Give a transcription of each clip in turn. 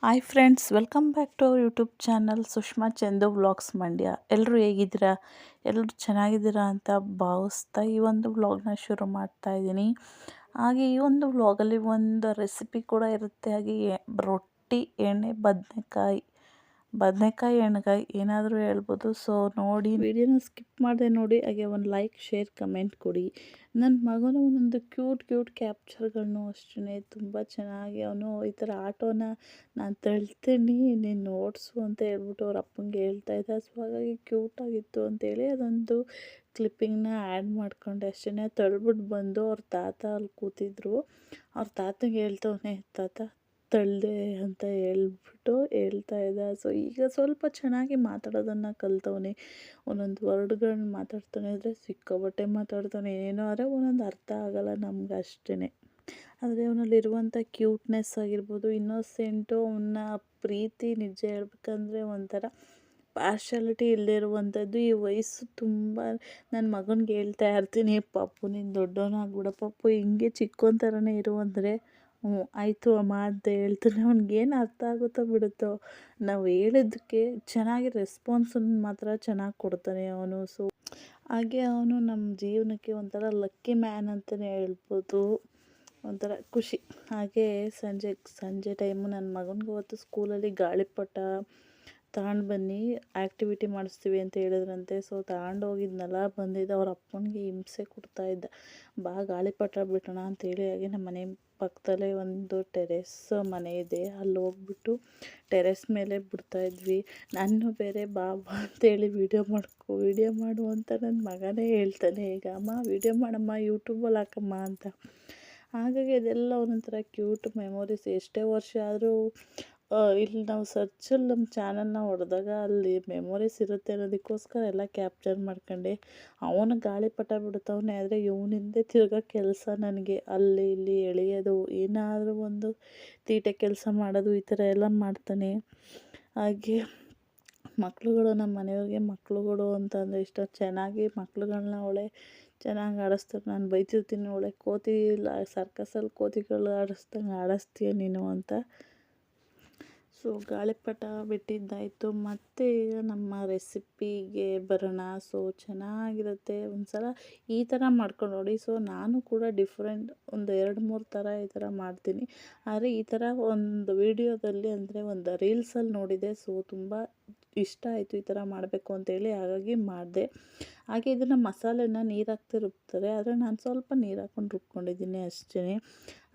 Hi friends, welcome back to our YouTube channel Sushma Chandu vlogs Mandya. ಎಲ್ಲರೂ ಹೇಗಿದ್ದೀರಾ? ಎಲ್ಲರೂ ಚೆನ್ನಾಗಿದ್ದೀರಾ ಅಂತ ಭಾವಿಸ್ತಾ ಈ ಒಂದು ವ್ಲಾಗ್ನ ಶುರು ಮಾಡ್ತಾ ಇದ್ದೀನಿ. ಹಾಗೆ ಈ ಒಂದು ವ್ಲಾಗಲ್ಲಿ ಒಂದು ರೆಸಿಪಿ ಕೂಡ ಇರುತ್ತೆ. ಹಾಗೆ ರೊಟ್ಟಿ, ಎಣ್ಣೆ, ಬದನೆಕಾಯಿ ಎಣ್ಗಾಯಿ ಏನಾದರೂ ಹೇಳ್ಬೋದು. ಸೊ ನೋಡಿ, ವಿಡಿಯೋನ ಸ್ಕಿಪ್ ಮಾಡದೆ ನೋಡಿ. ಹಾಗೆ ಒಂದು ಲೈಕ್, ಶೇರ್, ಕಮೆಂಟ್ ಕೊಡಿ. ನನ್ನ ಮಗನು ಒಂದೊಂದು ಕ್ಯೂಟ್ ಕ್ಯಾಪ್ಚರ್ಗಳನ್ನು ಅಷ್ಟೇ ತುಂಬ ಚೆನ್ನಾಗಿ ಅವನು ಈ ಥರ ಆಟೋನ ನಾನು ತಳ್ತೀನಿ ನೀನು ನೋಡಿಸು ಅಂತ ಹೇಳ್ಬಿಟ್ಟು ಅವ್ರ ಅಪ್ಪಂಗೆ ಹೇಳ್ತಾ ಇದ್ದ. ಸೊ ಹಾಗಾಗಿ ಕ್ಯೂಟಾಗಿತ್ತು ಅಂತೇಳಿ ಅದೊಂದು ಕ್ಲಿಪ್ಪಿಂಗ್ನ ಆ್ಯಡ್ ಮಾಡ್ಕೊಂಡೆ ಅಷ್ಟೇ. ತಳ್ಬಿಟ್ಟು ಬಂದು ಅವ್ರ ತಾತ ಅಲ್ಲಿ ಕೂತಿದ್ರು. ಅವ್ರ ತಾತಂಗೆ ಹೇಳ್ತವನೆ, ತಾತ ತಳ್ದೆ ಅಂತ ಹೇಳ್ತಾ ಇದ್ದ. ಸೊ ಈಗ ಸ್ವಲ್ಪ ಚೆನ್ನಾಗಿ ಮಾತಾಡೋದನ್ನು ಕಲ್ತವನೆ. ಒಂದೊಂದು ವರ್ಡ್ಗಳನ್ನ ಮಾತಾಡ್ತಾನೆ ಅಂದರೆ ಸಿಕ್ಕಾಬಟ್ಟೆ ಮಾತಾಡ್ತಾನೆ. ಏನೋ ಆದರೆ ಒಂದೊಂದು ಅರ್ಥ ಆಗೋಲ್ಲ ನಮ್ಗೆ ಅಷ್ಟೇ. ಆದರೆ ಅವನಲ್ಲಿರುವಂಥ ಕ್ಯೂಟ್ನೆಸ್ ಆಗಿರ್ಬೋದು, ಇನ್ನೋಸೆಂಟು, ಅವನ ಪ್ರೀತಿ ನಿಜ ಹೇಳ್ಬೇಕಂದ್ರೆ ಒಂಥರ ಪಾರ್ಶಾಲಿಟಿ ಇಲ್ಲದೇ ಇರುವಂಥದ್ದು. ಈ ವಯಸ್ಸು ತುಂಬ ನನ್ನ ಮಗನಿಗೆ ಹೇಳ್ತಾ ಇರ್ತೀನಿ, ಪಪ್ಪು ನೀನು ದೊಡ್ಡವನಾಗ್ಬಿಡ ಪಪ್ಪು, ಹಿಂಗೆ ಚಿಕ್ಕವನ ಥರನೇ ಇರು ಅಂದರೆ ಹ್ಞೂ ಆಯಿತು ಅಮ್ಮ ಅಂತ ಹೇಳ್ತಾನೆ. ಅವ್ನಿಗೇನು ಅರ್ಥ ಆಗುತ್ತೋ ಬಿಡುತ್ತೋ, ನಾವು ಹೇಳಿದ್ದಕ್ಕೆ ಚೆನ್ನಾಗಿ ರೆಸ್ಪಾನ್ಸನ್ನು ಮಾತ್ರ ಚೆನ್ನಾಗಿ ಕೊಡ್ತಾನೆ ಅವನು. ಸೊ ಹಾಗೆ ಅವನು ನಮ್ಮ ಜೀವನಕ್ಕೆ ಒಂಥರ ಲಕ್ಕಿ ಮ್ಯಾನ್ ಅಂತಲೇ ಹೇಳ್ಬೋದು. ಒಂಥರ ಖುಷಿ. ಹಾಗೆ ಸಂಜೆ ಟೈಮು ನನ್ನ ಮಗನಿಗೆ ಅವತ್ತು ಸ್ಕೂಲಲ್ಲಿ ಗಾಳಿಪಟ ತಗೊಂಡು ಬನ್ನಿ, ಆ್ಯಕ್ಟಿವಿಟಿ ಮಾಡಿಸ್ತೀವಿ ಅಂತ ಹೇಳಿದ್ರಂತೆ. ಸೊ ತಗೊಂಡೋಗಿದ್ನಲ್ಲ, ಬಂದಿದ್ದ ಅವ್ರ ಅಪ್ಪನಿಗೆ ಹಿಂಸೆ ಕೊಡ್ತಾಯಿದ್ದ. ಬಾ ಗಾಳಿಪಟ ಬಿಡೋಣ ಅಂತೇಳಿ. ಹಾಗೆ ನಮ್ಮ ಮನೆ ಪಕ್ಕದಲ್ಲೇ ಒಂದು ಟೆರೆಸ್ ಮನೆ ಇದೆ, ಅಲ್ಲಿ ಹೋಗ್ಬಿಟ್ಟು ಟೆರೆಸ್ ಮೇಲೆ ಬಿಡ್ತಾಯಿದ್ವಿ. ನಾನು ಬೇರೆ ಬಾ ಅಂತೇಳಿ ವಿಡಿಯೋ ಮಾಡು ಅಂತ ನನ್ನ ಮಗನೇ ಹೇಳ್ತಾನೆ. ಈಗ ಅಮ್ಮ ವಿಡಿಯೋ ಮಾಡಮ್ಮ, ಯೂಟ್ಯೂಬಲ್ಲಿ ಹಾಕಮ್ಮ ಅಂತ. ಹಾಗಾಗಿ ಅದೆಲ್ಲ ಒಂದೊಂಥರ ಕ್ಯೂಟ್ ಮೆಮೊರೀಸ್. ಎಷ್ಟೇ ವರ್ಷ ಆದರೂ ಇಲ್ಲಿ ನಾವು ಸರ್ಚಲ್ಲಿ ನಮ್ಮ ಚಾನಲ್ನ ಹೊಡೆದಾಗ ಅಲ್ಲಿ ಮೆಮೊರೀಸ್ ಇರುತ್ತೆ ಅನ್ನೋದಕ್ಕೋಸ್ಕರ ಎಲ್ಲ ಕ್ಯಾಪ್ಚರ್ ಮಾಡ್ಕೊಂಡೆ. ಅವನು ಗಾಳಿಪಟ ಬಿಡ್ತವನೆ, ಆದರೆ ಇವನಿಂದೆ ತಿರ್ಗೋ ಕೆಲಸ ನನಗೆ ಅಲ್ಲಿ ಇಲ್ಲಿ ಎಳೆಯೋದು, ಏನಾದರೂ ಒಂದು ತೀಟೆ ಕೆಲಸ ಮಾಡೋದು, ಈ ಥರ ಎಲ್ಲ ಮಾಡ್ತಾನೆ. ಹಾಗೆ ಮಕ್ಳುಗಳು, ನಮ್ಮ ಮನೆಯವ್ರಿಗೆ ಮಕ್ಳುಗಳು ಅಂತಂದರೆ ಇಷ್ಟ. ಚೆನ್ನಾಗಿ ಮಕ್ಳುಗಳನ್ನ ಚೆನ್ನಾಗಿ ಆಡಿಸ್ತಾರೆ. ನಾನು ಬೈತಿರ್ತೀನಿ, ಕೋತಿ ಇಲ್ಲ ಸರ್ಕಸಲ್ಲಿ ಕೋತಿಗಳು ಆಡಿಸ್ದಂಗೆ ಆಡಿಸ್ತೀಯ ನೀನು ಅಂತ. ಸೊ ಗಾಳಿಪಟ ಬಿಟ್ಟಿದ್ದಾಯಿತು. ಮತ್ತು ಈಗ ನಮ್ಮ ರೆಸಿಪಿಗೆ ಬರೋಣ. ಸೊ ಚೆನ್ನಾಗಿರುತ್ತೆ, ಒಂದು ಸಲ ಈ ಥರ ಮಾಡ್ಕೊಂಡು ನೋಡಿ. ಸೊ ನಾನು ಕೂಡ ಡಿಫ್ರೆಂಟ್ ಒಂದು 2-3 ಥರ ಈ ಥರ ಮಾಡ್ತೀನಿ. ಆದರೆ ಈ ಥರ ಒಂದು ವಿಡಿಯೋದಲ್ಲಿ ಅಂದರೆ ಒಂದು ರೀಲ್ಸಲ್ಲಿ ನೋಡಿದೆ. ಸೊ ತುಂಬ ಇಷ್ಟ ಆಯಿತು ಈ ಥರ ಮಾಡಬೇಕು ಅಂತೇಳಿ, ಹಾಗಾಗಿ ಮಾಡಿದೆ. ಹಾಗೆ ಇದನ್ನು ಮಸಾಲೆನ ನೀರು ಹಾಕ್ತಿ ರುಬ್ತಾರೆ, ಆದರೆ ನಾನು ಸ್ವಲ್ಪ ನೀರು ಹಾಕ್ಕೊಂಡು ರುಬ್ಕೊಂಡಿದ್ದೀನಿ ಅಷ್ಟೇ.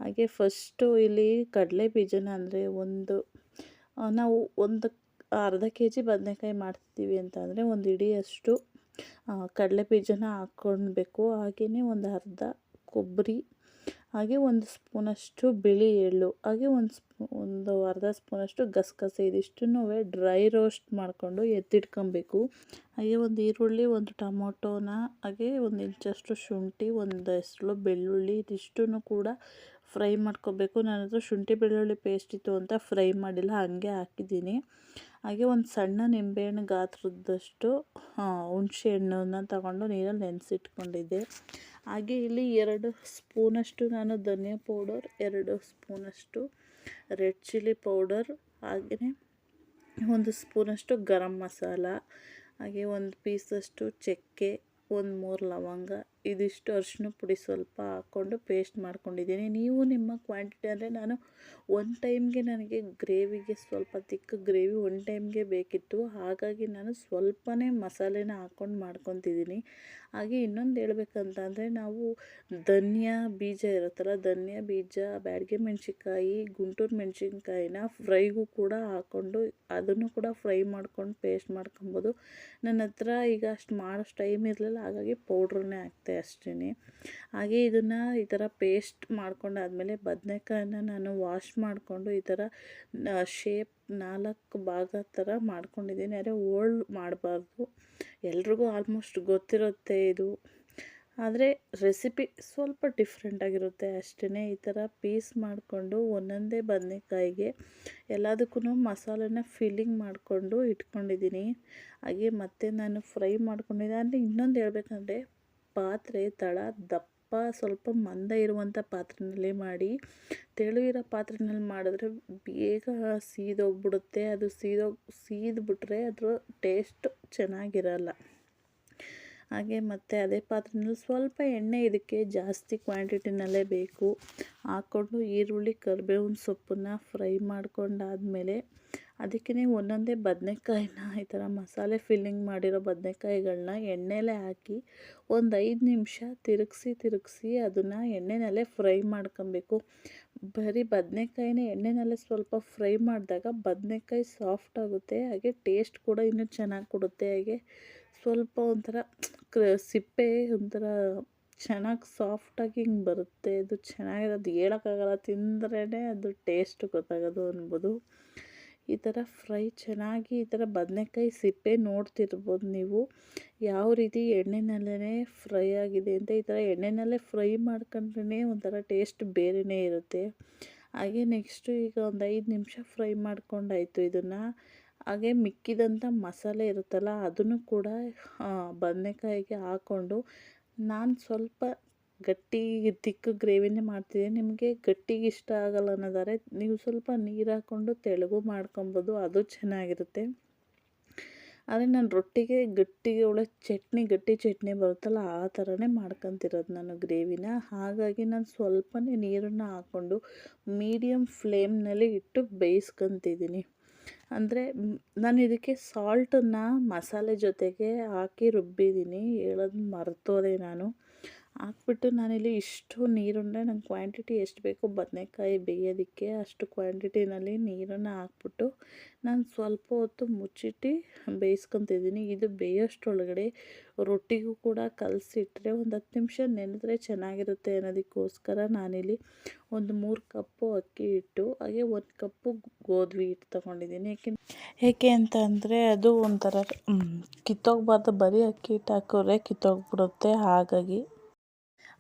ಹಾಗೆ ಫಸ್ಟು ಇಲ್ಲಿ ಕಡಲೆ ಬೀಜನ ಅಂದರೆ ನಾವು ಒಂದು ಅರ್ಧ kg ಬದನೆಕಾಯಿ ಮಾಡ್ತೀವಿ ಅಂತ ಅಂದರೆ ಒಂದು ಹಿಡಿಯಷ್ಟು ಕಡಲೆ ಬೀಜನ ಹಾಕ್ಕೊಳ್ಬೇಕು. ಹಾಗೆಯೇ ಒಂದು ಅರ್ಧ ಕೊಬ್ಬರಿ, ಹಾಗೆ ಒಂದು ಸ್ಪೂನಷ್ಟು ಬಿಳಿ ಎಳ್ಳು, ಹಾಗೆ ಒಂದು ಅರ್ಧ ಸ್ಪೂನಷ್ಟು ಗಸಗಸೆ, ಇದಿಷ್ಟನ್ನು ಡ್ರೈ ರೋಸ್ಟ್ ಮಾಡಿಕೊಂಡು ಎತ್ತಿಟ್ಕೊಬೇಕು. ಹಾಗೆ ಒಂದು ಈರುಳ್ಳಿ, ಒಂದು ಟೊಮೊಟೊನ, ಹಾಗೆ ಒಂದು ಇಂಚಷ್ಟು ಶುಂಠಿ, ಒಂದು ಹೆಸರು ಬೆಳ್ಳುಳ್ಳಿ, ಇದಿಷ್ಟನ್ನು ಕೂಡ ಫ್ರೈ ಮಾಡ್ಕೋಬೇಕು. ನನ್ನ ಹತ್ರ ಶುಂಠಿ ಬೆಳ್ಳುಳ್ಳಿ ಪೇಸ್ಟ್ ಇತ್ತು ಅಂತ ಫ್ರೈ ಮಾಡಿಲ್ಲ, ಹಾಗೆ ಹಾಕಿದ್ದೀನಿ. ಹಾಗೆ ಒಂದು ಸಣ್ಣ ನಿಂಬೆಹಣ್ಣು ಗಾತ್ರದಷ್ಟು ಹುಣಸೆ ಹಣ್ಣನ್ನು ತಗೊಂಡು ನೀರಲ್ಲಿ ನೆನೆಸಿಟ್ಕೊಂಡಿದ್ದೆ. ಹಾಗೆ ಇಲ್ಲಿ 2 ಸ್ಪೂನಷ್ಟು ನಾನು ಧನಿಯಾ ಪೌಡರ್, 2 ಸ್ಪೂನಷ್ಟು ರೆಡ್ ಚಿಲ್ಲಿ ಪೌಡರ್, ಹಾಗೆಯೇ 1 ಸ್ಪೂನಷ್ಟು ಗರಂ ಮಸಾಲ, ಹಾಗೆ 1 ಪೀಸಷ್ಟು ಚಕ್ಕೆ, 3 ಲವಂಗ, ಇದಿಷ್ಟು ಅರಿಶಿನ ಪುಡಿ ಸ್ವಲ್ಪ ಹಾಕ್ಕೊಂಡು ಪೇಸ್ಟ್ ಮಾಡ್ಕೊಂಡಿದ್ದೀನಿ. ನೀವು ನಿಮ್ಮ ಕ್ವಾಂಟಿಟಿ ಅಂದರೆ ನಾನು ನನಗೆ ಗ್ರೇವಿಗೆ ಸ್ವಲ್ಪ ತಿಕ್ಕ ಗ್ರೇವಿ ಟೈಮ್ಗೆ ಬೇಕಿತ್ತು, ಹಾಗಾಗಿ ನಾನು ಸ್ವಲ್ಪನೇ ಮಸಾಲೆನ ಹಾಕ್ಕೊಂಡು ಮಾಡ್ಕೊತಿದ್ದೀನಿ. ಹಾಗೆ ಇನ್ನೊಂದು ಹೇಳ್ಬೇಕಂತಂದರೆ, ನಾವು ಧನಿಯಾ ಬೀಜ ಇರುತ್ತಲ್ಲ, ಧನಿಯಾ ಬೀಜ, ಬ್ಯಾಡಗೆ ಮೆಣಸಿನ್ಕಾಯಿ, ಗುಂಟೂರು ಮೆಣಸಿನ್ಕಾಯಿನ ಫ್ರೈಗೂ ಕೂಡ ಹಾಕ್ಕೊಂಡು ಅದನ್ನು ಕೂಡ ಫ್ರೈ ಮಾಡ್ಕೊಂಡು ಪೇಸ್ಟ್ ಮಾಡ್ಕೊಬೋದು. ನನ್ನ ಹತ್ರ ಈಗ ಅಷ್ಟು ಮಾಡೋಷ್ಟು ಟೈಮ್ ಇರಲಿಲ್ಲ, ಹಾಗಾಗಿ ಪೌಡ್ರನ್ನೇ ಹಾಕ್ತೆ ಅಷ್ಟೇ. ಹಾಗೆ ಇದನ್ನು ಈ ಥರ ಪೇಸ್ಟ್ ಮಾಡ್ಕೊಂಡಾದಮೇಲೆ ಬದನೆಕಾಯನ್ನ ನಾನು ವಾಶ್ ಮಾಡಿಕೊಂಡು ಈ ಥರ ಶೇಪ್ 4 ಭಾಗ ಥರ ಮಾಡ್ಕೊಂಡಿದ್ದೀನಿ. ಆದರೆ ಹೋಳು ಮಾಡಬಾರ್ದು, ಎಲ್ರಿಗೂ ಆಲ್ಮೋಸ್ಟ್ ಗೊತ್ತಿರುತ್ತೆ ಇದು, ಆದರೆ ರೆಸಿಪಿ ಸ್ವಲ್ಪ ಡಿಫ್ರೆಂಟಾಗಿರುತ್ತೆ ಅಷ್ಟೇ. ಈ ಥರ ಪೀಸ್ ಮಾಡಿಕೊಂಡು ಒಂದೊಂದೇ ಬದನೆಕಾಯಿಗೆ ಎಲ್ಲದಕ್ಕೂ ಮಸಾಲೆನ ಫಿಲ್ಲಿಂಗ್ ಮಾಡಿಕೊಂಡು ಇಟ್ಕೊಂಡಿದ್ದೀನಿ. ಹಾಗೆ ಮತ್ತೆ ನಾನು ಫ್ರೈ ಮಾಡ್ಕೊಂಡಿದ್ದೆ. ಅಂದರೆ ಇನ್ನೊಂದು ಹೇಳ್ಬೇಕಂದ್ರೆ, ಪಾತ್ರೆ ತಳ ಸ್ವಲ್ಪ ಮಂದ ಇರುವಂಥ ಪಾತ್ರೆಯಲ್ಲಿ ಮಾಡಿ. ತೆಳು ಇರೋ ಪಾತ್ರೆಯಲ್ಲಿ ಮಾಡಿದ್ರೆ ಬೇಗ ಸೀದೋಗ್ಬಿಡುತ್ತೆ. ಅದು ಸೀದ್ಬಿಟ್ರೆ ಅದ್ರ ಟೇಸ್ಟ್ ಚೆನ್ನಾಗಿರಲ್ಲ. ಹಾಗೆ ಮತ್ತು ಅದೇ ಪಾತ್ರೆಯಲ್ಲಿ ಸ್ವಲ್ಪ ಎಣ್ಣೆ ಇದಕ್ಕೆ ಜಾಸ್ತಿ ಕ್ವಾಂಟಿಟಿನಲ್ಲೇ ಬೇಕು. ಹಾಕ್ಕೊಂಡು ಈರುಳ್ಳಿ ಕರಿಬೇವಿನ ಸೊಪ್ಪನ್ನು ಫ್ರೈ ಮಾಡ್ಕೊಂಡಾದಮೇಲೆ ಅದಕ್ಕೆ ಒಂದೊಂದೇ ಬದನೆಕಾಯಿನ ಈ ಥರ ಮಸಾಲೆ ಫಿಲ್ಲಿಂಗ್ ಮಾಡಿರೋ ಬದನೆಕಾಯಿಗಳನ್ನ ಎಣ್ಣೆಲೇ ಹಾಕಿ ಒಂದು 5 ನಿಮಿಷ ತಿರುಗಿಸಿ ಅದನ್ನು ಎಣ್ಣೆನಲ್ಲೇ ಫ್ರೈ ಮಾಡ್ಕೊಬೇಕು. ಬರೀ ಬದನೆಕಾಯಿನ ಎಣ್ಣೆನಲ್ಲೇ ಸ್ವಲ್ಪ ಫ್ರೈ ಮಾಡಿದಾಗ ಬದನೆಕಾಯಿ ಸಾಫ್ಟ್ ಆಗುತ್ತೆ, ಹಾಗೆ ಟೇಸ್ಟ್ ಕೂಡ ಇನ್ನೂ ಚೆನ್ನಾಗಿ ಕೊಡುತ್ತೆ. ಹಾಗೆ ಸ್ವಲ್ಪ ಒಂಥರ ಸಿಪ್ಪೆ ಒಂಥರ ಚೆನ್ನಾಗಿ ಸಾಫ್ಟಾಗಿ ಹಿಂಗೆ ಬರುತ್ತೆ. ಅದು ಚೆನ್ನಾಗಿರೋದು ಹೇಳೋಕ್ಕಾಗಲ್ಲ, ತಿಂದ್ರೇ ಅದು ಟೇಸ್ಟ್ ಗೊತ್ತಾಗೋದು ಅನ್ಬೋದು. ಈ ಥರ ಫ್ರೈ ಚೆನ್ನಾಗಿ ಈ ಥರ ಬದನೆಕಾಯಿ ಸಿಪ್ಪೆ ನೋಡ್ತಿರ್ಬೋದು ನೀವು ಯಾವ ರೀತಿ ಎಣ್ಣೆನಲ್ಲೇ ಫ್ರೈ ಆಗಿದೆ ಅಂತ. ಈ ಥರ ಎಣ್ಣೆನಲ್ಲೇ ಫ್ರೈ ಮಾಡ್ಕೊಂಡ್ರೆ ಒಂಥರ ಟೇಸ್ಟ್ ಬೇರೆಯೇ ಇರುತ್ತೆ. ಹಾಗೆ ನೆಕ್ಸ್ಟು ಈಗ ಒಂದು 5 ನಿಮಿಷ ಫ್ರೈ ಮಾಡ್ಕೊಂಡಾಯಿತು ಇದನ್ನು. ಹಾಗೆ ಮಿಕ್ಕಿದಂಥ ಮಸಾಲೆ ಇರುತ್ತಲ್ಲ ಅದನ್ನು ಕೂಡ ಬದನೆಕಾಯಿಗೆ ಹಾಕ್ಕೊಂಡು ನಾನು ಸ್ವಲ್ಪ ಗಟ್ಟಿ ತಿಕ್ಕು ಗ್ರೇವಿನೇ ಮಾಡ್ತಿದ್ದೀನಿ. ನಿಮಗೆ ಗಟ್ಟಿಗೆ ಇಷ್ಟ ಆಗಲ್ಲ ಅನ್ನೋದಾದ್ರೆ ನೀವು ಸ್ವಲ್ಪ ನೀರು ಹಾಕ್ಕೊಂಡು ತೆಳುಗು ಮಾಡ್ಕೊಬೋದು, ಅದು ಚೆನ್ನಾಗಿರುತ್ತೆ. ಆದರೆ ನಾನು ರೊಟ್ಟಿಗೆ ಗಟ್ಟಿಗೆ ಗಟ್ಟಿ ಚಟ್ನಿ ಬರುತ್ತಲ್ಲ ಆ ಥರನೇ ಮಾಡ್ಕೊತಿರೋದು ನಾನು ಗ್ರೇವಿನ. ಹಾಗಾಗಿ ನಾನು ಸ್ವಲ್ಪನೇ ನೀರನ್ನು ಹಾಕ್ಕೊಂಡು ಮೀಡಿಯಮ್ ಫ್ಲೇಮ್ನಲ್ಲಿ ಇಟ್ಟು ಬೇಯಿಸ್ಕೊತಿದ್ದೀನಿ. ಅಂದರೆ ನಾನು ಇದಕ್ಕೆ ಸಾಲ್ಟನ್ನು ಮಸಾಲೆ ಜೊತೆಗೆ ಹಾಕಿ ರುಬ್ಬಿದ್ದೀನಿ, ಹೇಳೋದು ಮರ್ತೋದೆ ನಾನು. ಹಾಕ್ಬಿಟ್ಟು ನಾನಿಲ್ಲಿ ಇಷ್ಟು ನೀರುಂಡೆ ನಂಗೆ ಕ್ವಾಂಟಿಟಿ ಎಷ್ಟು ಬೇಕೋ ಬದನೆಕಾಯಿ ಬೇಯೋದಕ್ಕೆ ಅಷ್ಟು ಕ್ವಾಂಟಿಟಿನಲ್ಲಿ ನೀರನ್ನು ಹಾಕ್ಬಿಟ್ಟು ನಾನು ಸ್ವಲ್ಪ ಹೊತ್ತು ಮುಚ್ಚಿಟ್ಟು ಬೇಯಿಸ್ಕೊತಿದ್ದೀನಿ. ಇದು ಬೇಯೋಷ್ಟರೊಳಗಡೆ ರೊಟ್ಟಿಗೂ ಕೂಡ ಕಲಸಿಟ್ರೆ ಒಂದು 10 ನಿಮಿಷ ನೆನೆದ್ರೆ ಚೆನ್ನಾಗಿರುತ್ತೆ ಅನ್ನೋದಕ್ಕೋಸ್ಕರ ನಾನಿಲ್ಲಿ ಒಂದು 3 ಕಪ್ಪು ಅಕ್ಕಿ ಹಿಟ್ಟು ಹಾಗೆ 1 ಕಪ್ಪು ಗೋಧಿ ಹಿಟ್ಟು ತೊಗೊಂಡಿದ್ದೀನಿ. ಏಕೆ ಅಂತ ಅಂದರೆ ಅದು ಒಂಥರ ಕಿತ್ತೋಗ್ಬಾರ್ದು, ಬರೀ ಅಕ್ಕಿ ಹಿಟ್ಟು ಹಾಕಿದ್ರೆ ಕಿತ್ತೋಗ್ಬಿಡುತ್ತೆ. ಹಾಗಾಗಿ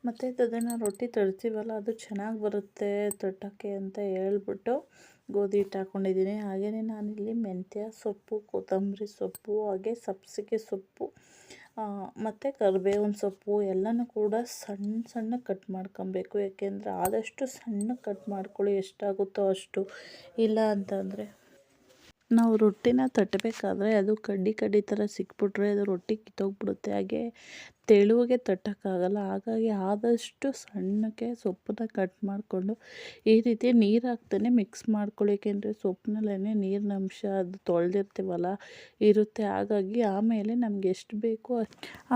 ಮತ್ತು ಅದನ್ನು ರೊಟ್ಟಿ ತಡ್ತೀವಲ್ಲ ಅದು ಚೆನ್ನಾಗಿ ಬರುತ್ತೆ ತಟ್ಟೋಕ್ಕೆ ಅಂತ ಹೇಳ್ಬಿಟ್ಟು ಗೋಧಿ ಹಿಟ್ಟು ಹಾಕ್ಕೊಂಡಿದ್ದೀನಿ. ಹಾಗೆಯೇ ನಾನಿಲ್ಲಿ ಮೆಂತ್ಯ ಸೊಪ್ಪು, ಕೊತ್ತಂಬರಿ ಸೊಪ್ಪು, ಹಾಗೆ ಸಬ್ಬಸಿಗೆ ಸೊಪ್ಪು ಮತ್ತು ಕರಿಬೇವಿನ ಸೊಪ್ಪು ಎಲ್ಲನೂ ಕೂಡ ಸಣ್ಣ ಕಟ್ ಮಾಡ್ಕೊಬೇಕು. ಏಕೆಂದರೆ ಆದಷ್ಟು ಸಣ್ಣ ಕಟ್ ಮಾಡ್ಕೊಳ್ಳಿ, ಎಷ್ಟಾಗುತ್ತೋ ಅಷ್ಟು. ಇಲ್ಲ ಅಂತಂದರೆ ನಾವು ರೊಟ್ಟಿನ ತಟ್ಟಬೇಕಾದ್ರೆ ಅದು ಕಡ್ಡಿ ಥರ ಸಿಕ್ಬಿಟ್ರೆ ಅದು ರೊಟ್ಟಿ ಕಿತ್ತೋಗ್ಬಿಡುತ್ತೆ. ಹಾಗೆ ತೆಳುವಿಗೆ ತಟ್ಟೋಕ್ಕಾಗಲ್ಲ. ಹಾಗಾಗಿ ಆದಷ್ಟು ಸಣ್ಣಕ್ಕೆ ಸೊಪ್ಪನ್ನ ಕಟ್ ಮಾಡಿಕೊಂಡು ಈ ರೀತಿ ನೀರು ಹಾಕ್ದೇ ಮಿಕ್ಸ್ ಮಾಡ್ಕೊಳ್ಳಿ. ಏಕೆಂದರೆ ಸೊಪ್ಪಿನಲ್ಲೇ ನೀರಿನ ಅಂಶ ಅದು ತೊಳೆದಿರ್ತೀವಲ್ಲ ಇರುತ್ತೆ. ಹಾಗಾಗಿ ಆಮೇಲೆ ನಮ್ಗೆ ಎಷ್ಟು ಬೇಕೋ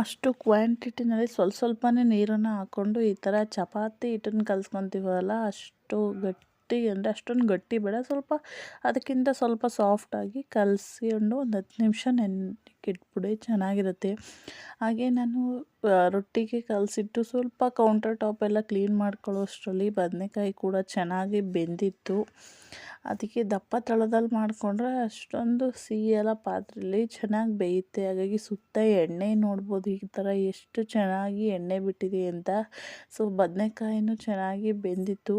ಅಷ್ಟು ಕ್ವಾಂಟಿಟಿನಲ್ಲಿ ಸ್ವಲ್ಪನೇ ನೀರನ್ನು ಹಾಕ್ಕೊಂಡು ಈ ಥರ ಚಪಾತಿ ಹಿಟ್ಟನ್ನು ಕಲಿಸ್ಕೊತೀವಲ್ಲ ಅಷ್ಟು ಗಟ್ಟಿ ಅಂದರೆ ಅಷ್ಟೊಂದು ಗಟ್ಟಿ ಬೇಡ, ಸ್ವಲ್ಪ ಅದಕ್ಕಿಂತ ಸ್ವಲ್ಪ ಸಾಫ್ಟಾಗಿ ಕಲಸ್ಕೊಂಡು ಒಂದು 10 ನಿಮಿಷ ಇಟ್ಬಿಡಿ, ಚೆನ್ನಾಗಿರುತ್ತೆ. ಹಾಗೆ ನಾನು ರೊಟ್ಟಿಗೆ ಕಲಸಿಟ್ಟು ಸ್ವಲ್ಪ ಕೌಂಟರ್ ಟಾಪ್ ಎಲ್ಲ ಕ್ಲೀನ್ ಮಾಡ್ಕೊಳ್ಳೋ ಅಷ್ಟರಲ್ಲಿ ಬದನೆಕಾಯಿ ಕೂಡ ಚೆನ್ನಾಗಿ ಬೆಂದಿತ್ತು. ಅದಕ್ಕೆ ದಪ್ಪ ತಳದಲ್ಲಿ ಮಾಡಿಕೊಂಡ್ರೆ ಅಷ್ಟೊಂದು ಸಿಹಿಯೆಲ್ಲ ಪಾತ್ರೆಯಲ್ಲಿ ಚೆನ್ನಾಗಿ ಬೇಯುತ್ತೆ. ಹಾಗಾಗಿ ಸುತ್ತ ಎಣ್ಣೆ ನೋಡ್ಬೋದು ಈ ಥರ ಎಷ್ಟು ಚೆನ್ನಾಗಿ ಎಣ್ಣೆ ಬಿಟ್ಟಿದೆ ಅಂತ. ಸೊ ಬದನೆಕಾಯಿನೂ ಚೆನ್ನಾಗಿ ಬೆಂದಿತ್ತು.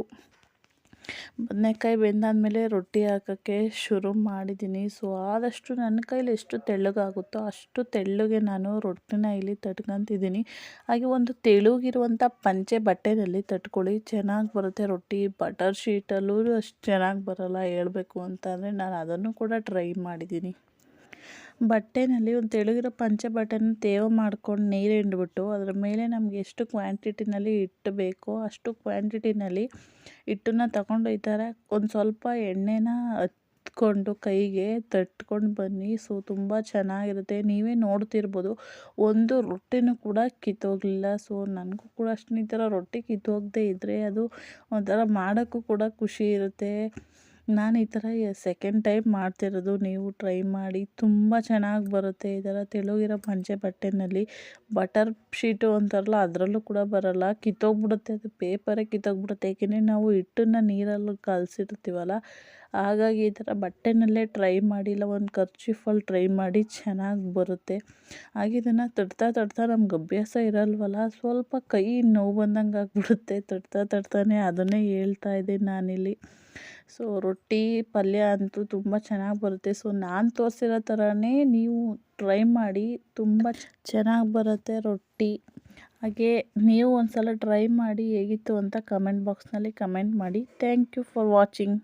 ಬದನೆಕಾಯಿ ಬೆಂದಾದಮೇಲೆ ರೊಟ್ಟಿ ಹಾಕೋಕ್ಕೆ ಶುರು ಮಾಡಿದ್ದೀನಿ. ಸೊ ಆದಷ್ಟು ನನ್ನ ಕೈಲಿ ಎಷ್ಟು ತೆಳ್ಳಗಾಗುತ್ತೋ ಅಷ್ಟು ತೆಳ್ಳಗೆ ನಾನು ರೊಟ್ಟಿನ ಇಲ್ಲಿ ತಟ್ಕೊತಿದ್ದೀನಿ. ಹಾಗೆ ಒಂದು ತೆಳುಗಿರುವಂಥ ಪಂಚೆ ಬಟ್ಟೆನಲ್ಲಿ ತಟ್ಕೊಳ್ಳಿ, ಚೆನ್ನಾಗಿ ಬರುತ್ತೆ ರೊಟ್ಟಿ. ಬಟರ್ ಶೀಟಲ್ಲೂ ಅಷ್ಟು ಚೆನ್ನಾಗಿ ಬರೋಲ್ಲ ಹೇಳಬೇಕು ಅಂತಂದರೆ, ನಾನು ಅದನ್ನು ಕೂಡ ಟ್ರೈ ಮಾಡಿದ್ದೀನಿ. ಬಟ್ಟೆನಲ್ಲಿ ಒಂದು ತೆಳುಗಿರೋ ಪಂಚೆ ಬಟ್ಟೆನ ತೇವ ಮಾಡ್ಕೊಂಡು ನೀರು ಹಿಂಡ್ಬಿಟ್ಟು ಅದರ ಮೇಲೆ ನಮಗೆ ಎಷ್ಟು ಕ್ವಾಂಟಿಟಿನಲ್ಲಿ ಹಿಟ್ಟು ಬೇಕೋ ಅಷ್ಟು ಕ್ವಾಂಟಿಟಿನಲ್ಲಿ ಹಿಟ್ಟನ್ನು ತಗೊಂಡು ಈ ಥರ ಒಂದು ಸ್ವಲ್ಪ ಎಣ್ಣೆನ ಹತ್ಕೊಂಡು ಕೈಗೆ ತಟ್ಕೊಂಡು ಬನ್ನಿ. ಸೊ ತುಂಬ ಚೆನ್ನಾಗಿರುತ್ತೆ. ನೀವೇ ನೋಡ್ತಿರ್ಬೋದು ಒಂದು ರೊಟ್ಟಿನೂ ಕೂಡ ಕಿತ್ತೋಗಲಿಲ್ಲ. ಸೊ ನನಗೂ ಕೂಡ ಅಷ್ಟು ಈ ಥರ ರೊಟ್ಟಿ ಕಿತ್ತೋಗದೆ ಇದ್ದರೆ ಅದು ಒಂಥರ ಮಾಡೋಕ್ಕೂ ಕೂಡ ಖುಷಿ ಇರುತ್ತೆ. ನಾನು ಈ ಥರ ಸೆಕೆಂಡ್ ಟೈಮ್ ಮಾಡ್ತಿರೋದು, ನೀವು ಟ್ರೈ ಮಾಡಿ, ತುಂಬ ಚೆನ್ನಾಗಿ ಬರುತ್ತೆ. ಈ ಥರ ತೆಳುಗಿರೋ ಪಂಚೆ ಬಟ್ಟೆನಲ್ಲಿ ಬಟರ್ ಶೀಟು ಅಂತಾರಲ್ಲ ಅದರಲ್ಲೂ ಕೂಡ ಬರೋಲ್ಲ, ಕಿತ್ತೋಗ್ಬಿಡುತ್ತೆ. ಅದು ಪೇಪರೇ ಕಿತ್ತೋಗ್ಬಿಡುತ್ತೆ. ಏಕೆಂದರೆ ನಾವು ಹಿಟ್ಟನ್ನು ನೀರಲ್ಲಿ ಕಲಸಿರ್ತೀವಲ್ಲ, ಹಾಗಾಗಿ ಈ ಥರ ಬಟ್ಟೆನಲ್ಲೇ ಟ್ರೈ ಮಾಡಿ, ಇಲ್ಲ ಒಂದು ಕರ್ಚೀಫಲ್ಲಿ ಟ್ರೈ ಮಾಡಿ, ಚೆನ್ನಾಗಿ ಬರುತ್ತೆ. ಹಾಗೆ ಇದನ್ನು ತಟ್ತಾ ನಮ್ಗೆ ಅಭ್ಯಾಸ ಇರಲ್ವಲ್ಲ, ಸ್ವಲ್ಪ ಕೈ ನೋವು ಬಂದಂಗೆ ಆಗಿಬಿಡುತ್ತೆ ತಟ್ತಾನೆ. ಅದನ್ನೇ ಹೇಳ್ತಾ ಇದ್ದೀನಿ ನಾನಿಲ್ಲಿ. ಸೊ ರೊಟ್ಟಿ ಪಲ್ಯ ಅಂತೂ ತುಂಬ ಚೆನ್ನಾಗಿ ಬರುತ್ತೆ. ಸೊ ನಾನು ತೋರಿಸಿರೋ ಥರನೇ ನೀವು ಟ್ರೈ ಮಾಡಿ, ತುಂಬ ಚೆನ್ನಾಗಿ ಬರುತ್ತೆ ರೊಟ್ಟಿ. ಹಾಗೆ ನೀವು ಒಂದು ಸಲ ಟ್ರೈ ಮಾಡಿ ಹೇಗಿತ್ತು ಅಂತ ಕಮೆಂಟ್ ಬಾಕ್ಸ್ನಲ್ಲಿ ಕಮೆಂಟ್ ಮಾಡಿ. Thank you for watching.